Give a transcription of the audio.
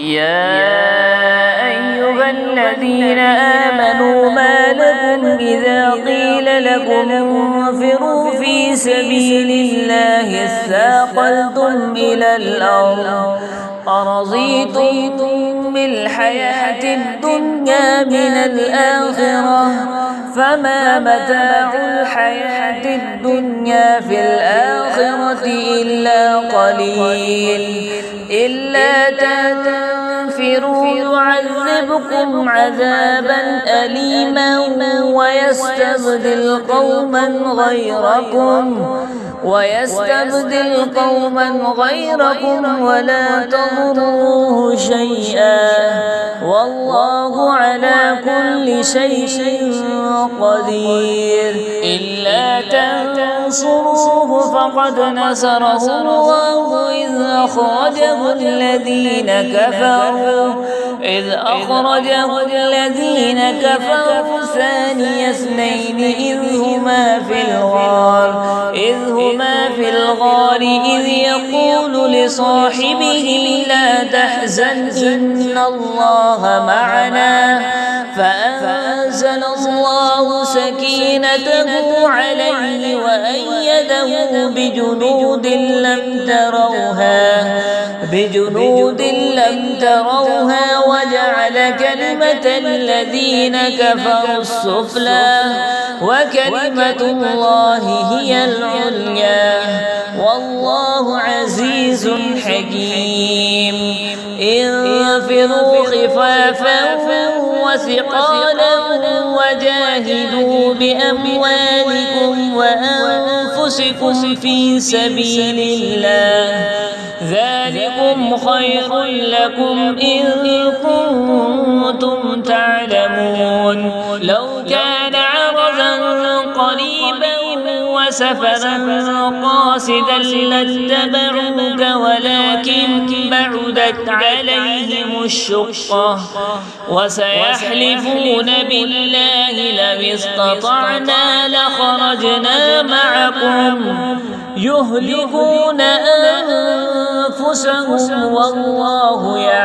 يا أيها الذين آمنوا ما لكم إذا قيل لكم انفروا في سبيل الله اثاقلتم إلى الأرض أرضيتم بالحياة الدنيا من الآخرة فما متاع الحياة الدنيا في الآخرة إلا قليل إلا تنفروا يعذبكم عذابا أليما ويستبدل قوما غيركم ولا تضروه شيئا والله على كل شيء قدير. إلا تنصروه فقد نصره الله إذ أخرجه الذين كفروا ثاني اثنين إذ هما في الغار إذ يقول لصاحبه لا تحزن إن الله معنا فأنزل الله سكينته عليه وأيده بجنود لم تروها وجعل كلمة الذين كفروا السفلى وكلمة الله هي العليا والله عزيز حكيم. انفروا خفافا وثقالا وجاهدوا بأموالكم وأنفسكم في سبيل الله ذلكم خير لكم إن كنتم تعلمون. لو كان عرضا قريبا وسفرا قاصدا لاتبعوك ولكن بعدت عليهم الشقة وسيحلفون بالله لو استطعنا لخرجنا معكم يهلكون أنفسهم والله يعلم